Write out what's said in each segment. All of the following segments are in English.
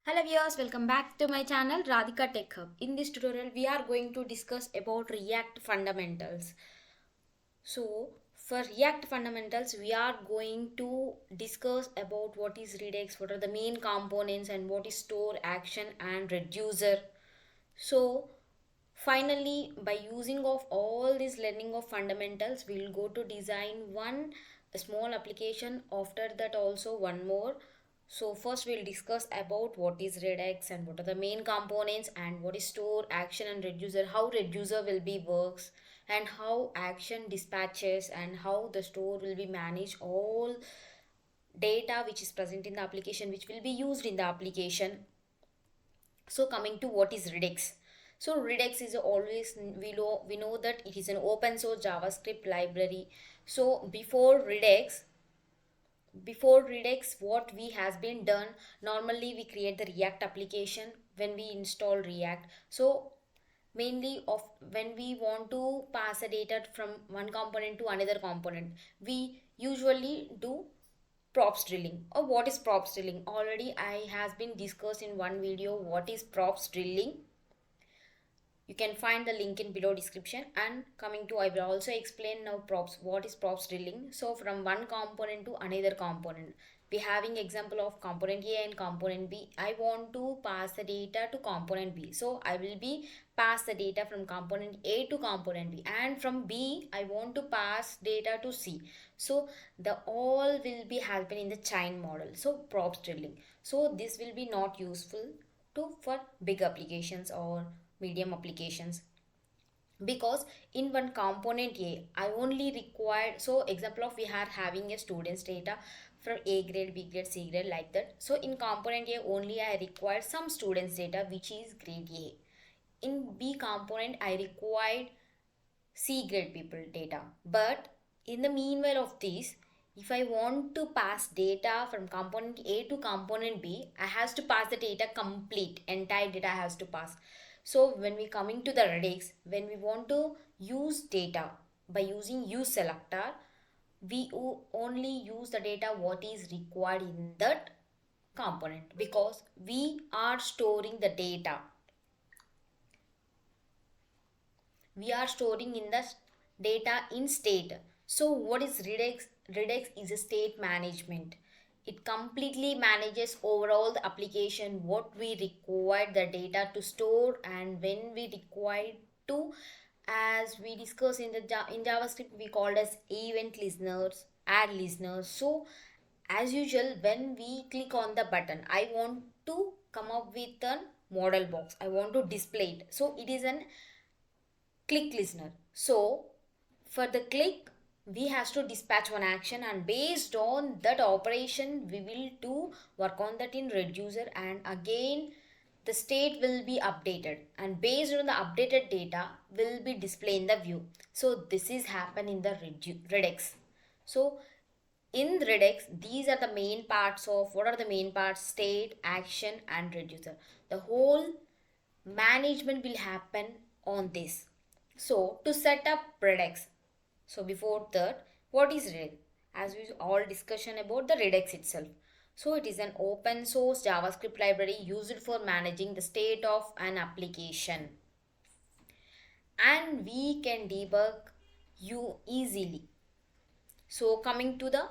Hello viewers, welcome back to my channel Radhika TechHub. In this tutorial, we are going to discuss about React fundamentals. So, for React fundamentals, we are going to discuss about what is Redux, what are the main components, and what is store, action, and reducer. So, finally, by using of all this learning of fundamentals, we will go to design one small application. After that, also one more. So first we'll discuss about what is Redux and what are the main components and what is store, action and reducer, how reducer will be works and how action dispatches and how the store will be managed all data which is present in the application which will be used in the application. So coming to what is Redux. So Redux is always we know that it is an open source JavaScript library. So before Redux, what we has been done, normally we create the React application when we install React. So mainly of when we want to pass a data from one component to another component, we usually do props drilling. Or what is props drilling? Already I has been discussed in one video what is props drilling. You can find the link in below description. And coming to, I will also explain now props, what is props drilling. So from one component to another component, we having example of component A and component B. I want to pass the data to component B, so I will be pass the data from component A to component B, and from B I want to pass data to C. So the all will be happen in the chain model. So props drilling, so this will be not useful to for big applications or medium applications, because in one component A I only required, so example of we are having a student's data from A grade, B grade, C grade, like that. So in component A only I required some students data which is grade A. In B component I required C grade people data. But in the meanwhile of this, if I want to pass data from component A to component B, I has to pass the data complete, entire data has to pass. So when we coming to the Redux, when we want to use data by using use selector, we only use the data what is required in that component, because we are storing the data, we are storing in the data in state. So what is Redux? Redux is a state management. It completely manages overall the application, what we require the data to store and when we require to. As we discussed in the in JavaScript, we called as event listeners, add listeners. So as usual, when we click on the button, I want to come up with a model box, I want to display it, so it is an click listener. So for the click, we has to dispatch one action, and based on that operation we will do work on that in reducer, and again the state will be updated, and based on the updated data will be displayed in the view. So this is happen in the Redux. So in Redux, these are the main parts of, what are the main parts? State, action and reducer. The whole management will happen on this. So to set up Redux, so before that, what is Redux? As we all discussion about the Redux itself. So it is an open source JavaScript library used for managing the state of an application, and we can debug you easily. So coming to the,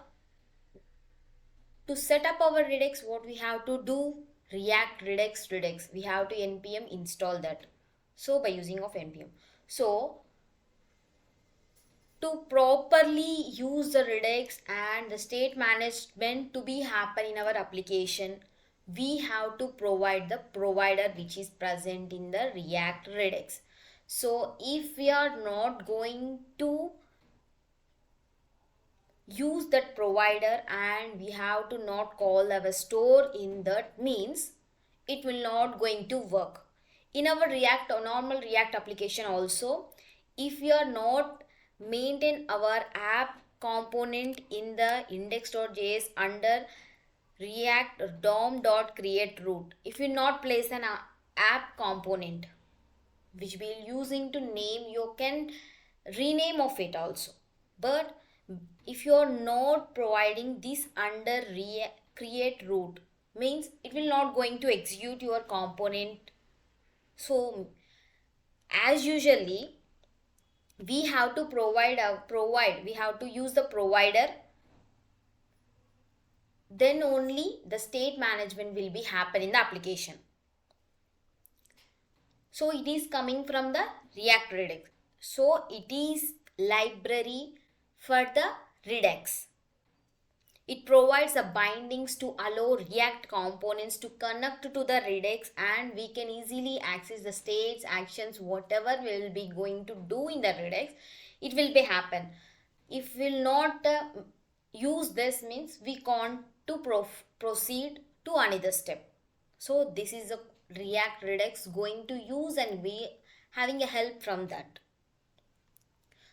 to set up our Redux, what we have to do? React Redux, we have to npm install that. So by using of npm, so to properly use the Redux and the state management to be happen in our application, we have to provide the provider which is present in the React Redux. So if we are not going to use that provider and we have to not call our store in that, means it will not going to work in our React or normal React application. Also, if we are not maintain our app component in the index.js under react dom.create root, if you not place an app component which we are using to name, you can rename of it also. But if you are not providing this under create root, means it will not going to execute your component. So as usually we have to provide, we have to use the provider, then only the state management will be happen in the application. So it is coming from the React Redux. So it is library for the Redux. It provides the bindings to allow React components to connect to the Redux, and we can easily access the states, actions, whatever we will be going to do in the Redux, it will be happen. If we'll not use this means we can't to proceed to another step. So this is a React Redux going to use, and we having a help from that.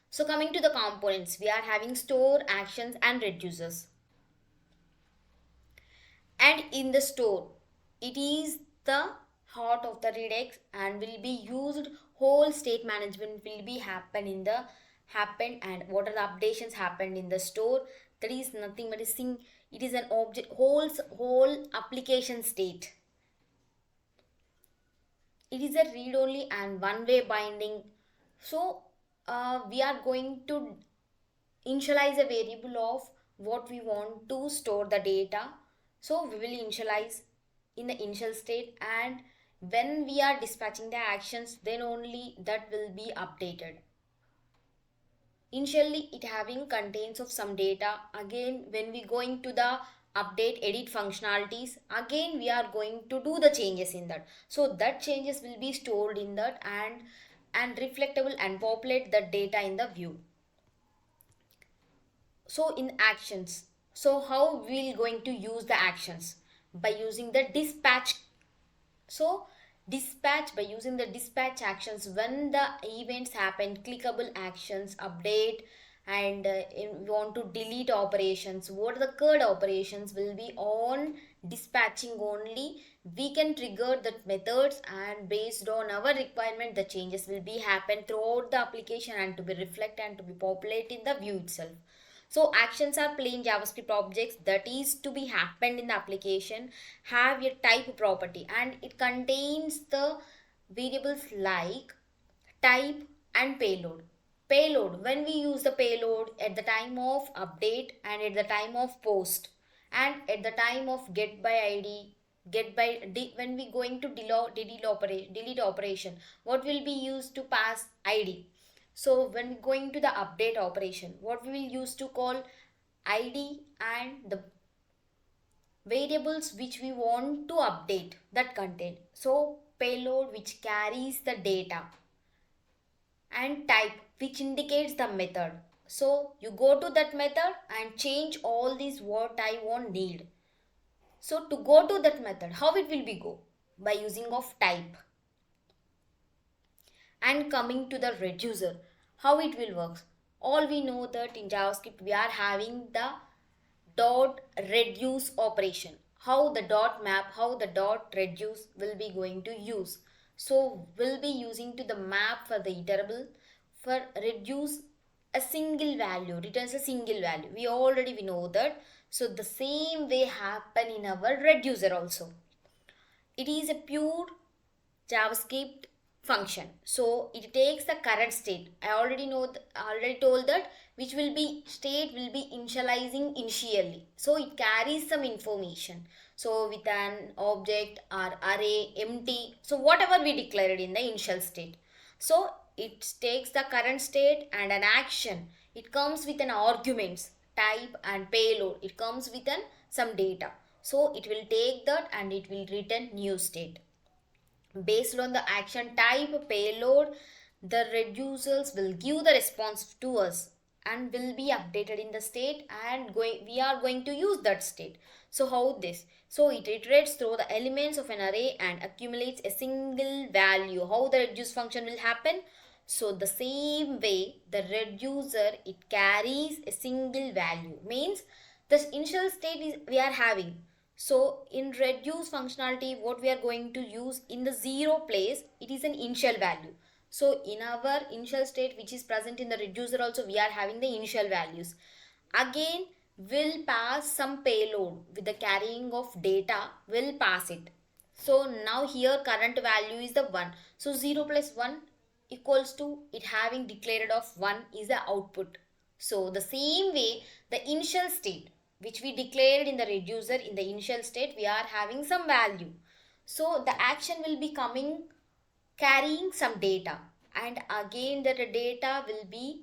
So coming to the components, we are having store, actions and reducers. And in the store, it is the heart of the Redux and will be used. Whole state management will be happen, and what are the updations happened in the store. That is nothing but it is an object whole application state. It is a read only and one way binding. So we are going to initialize a variable of what we want to store the data. So we will initialize in the initial state, and when we are dispatching the actions, then only that will be updated. Initially it having contains of some data. Again when we going to the update edit functionalities, again we are going to do the changes in that. So that changes will be stored in that and reflectable and populate the data in the view. So in actions, so how we'll going to use the actions? By using the dispatch. So dispatch, by using the dispatch actions, when the events happen, clickable actions, update, and we want to delete operations, what are the code operations will be on dispatching only, we can trigger the methods, and based on our requirement the changes will be happen throughout the application and to be reflect and to be populate in the view itself. So actions are plain JavaScript objects that is to be happened in the application, have a type property, and it contains the variables like type and payload. Payload, when we use the payload at the time of update and at the time of post and at the time of get by id, when we going to delete operation, what will be used to pass id. So when going to the update operation, what we will use to call id and the variables which we want to update that content. So payload which carries the data, and type which indicates the method. So you go to that method and change all these what I want need. So to go to that method, how it will be go? By using of type. And coming to the reducer, how it will work? All we know that in JavaScript we are having the dot reduce operation. How the dot map, how the dot reduce will be going to use. So we'll be using to the map for the iterable, for reduce a single value, returns a single value. We know that. So the same way happen in our reducer also. It is a pure JavaScript function. So it takes the current state. I already told that which will be state will be initializing initially. So it carries some information. So with an object or array empty. So whatever we declared in the initial state. So it takes the current state and an action. It comes with an arguments, type and payload. It comes with an some data. So it will take that and it will return new state. Based on the action type payload, the reducers will give the response to us and will be updated in the state, and we are going to use that state. So how this? So it iterates through the elements of an array and accumulates a single value. How the reduce function will happen? So the same way the reducer, it carries a single value, means the initial state is we are having. So in reduce functionality, what we are going to use in the zero place, it is an initial value. So in our initial state which is present in the reducer also, we are having the initial values. Again will pass some payload with the carrying of data, will pass it. So now here current value is the 1. So 0 plus 1 equals to it having declared of 1 is the output. So the same way, the initial state which we declared in the reducer, in the initial state we are having some value. So the action will be coming carrying some data, and again that data will be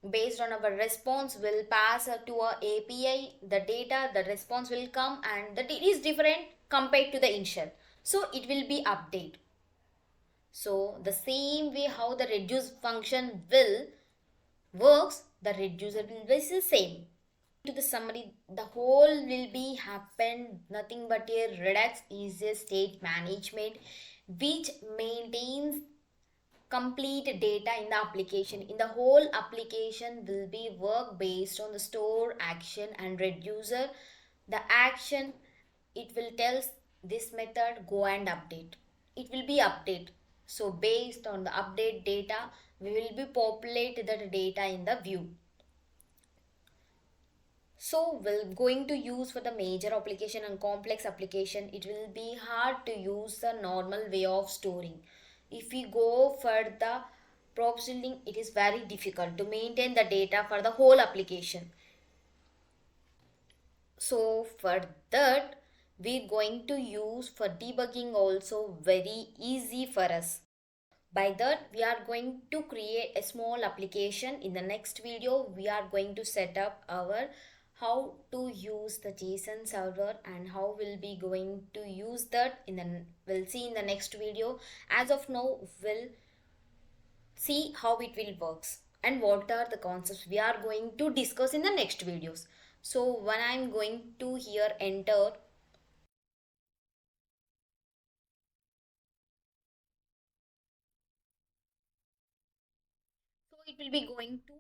based on our response will pass to a API. The data, the response will come, and that it is different compared to the initial, so it will be update. So the same way how the reduce function will works, the reducer will be the same. To the summary, the whole will be happen nothing but a Redux is a state management which maintains complete data in the application. In the whole application will be work based on the store action and reducer. The action, it will tells this method go and update, it will be update. So based on the update data, we will be populate the data in the view. So we're going to use for the major application and complex application, it will be hard to use the normal way of storing. If we go for the processing, it is very difficult to maintain the data for the whole application. So for that, we're going to use for debugging also very easy for us. By that, we are going to create a small application. In the next video, we are going to set up our how to use the JSON server and how we'll be going to use that in the we'll see in the next video. As of now, we'll see how it will works and what are the concepts we are going to discuss in the next videos. So when I'm going to here enter, so it will be going to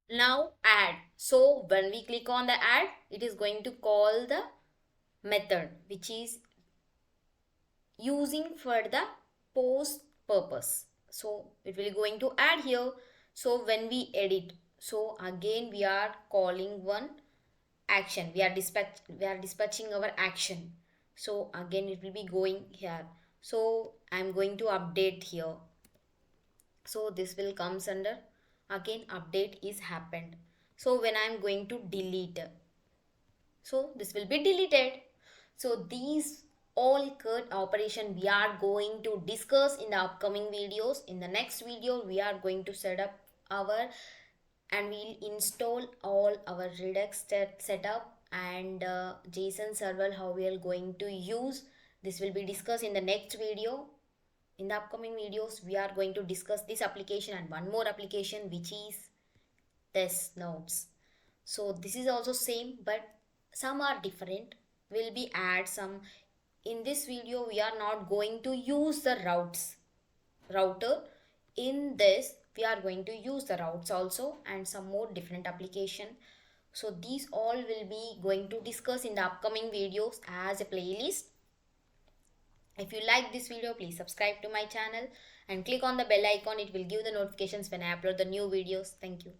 now add. So when we click on the add, it is going to call the method which is using for the post purpose. So it will going to add here. So when we edit, so again we are calling one action, we are dispatching our action. So again it will be going here. So I'm going to update here. So this will comes under, again update is happened. So when I'm going to delete, so this will be deleted. So these all code operation we are going to discuss in the upcoming videos. In the next video, we are going to set up our and we'll install all our Redux setup and JSON server how we are going to use. This will be discussed in the next video. In the upcoming videos, we are going to discuss this application and one more application which is test nodes. So this is also same, but some are different. We'll be add some. In this video, we are not going to use the router. In this, we are going to use the routes also and some more different application. So these all will be going to discuss in the upcoming videos as a playlist. If you like this video, please subscribe to my channel and click on the bell icon. It will give the notifications when I upload the new videos. Thank you.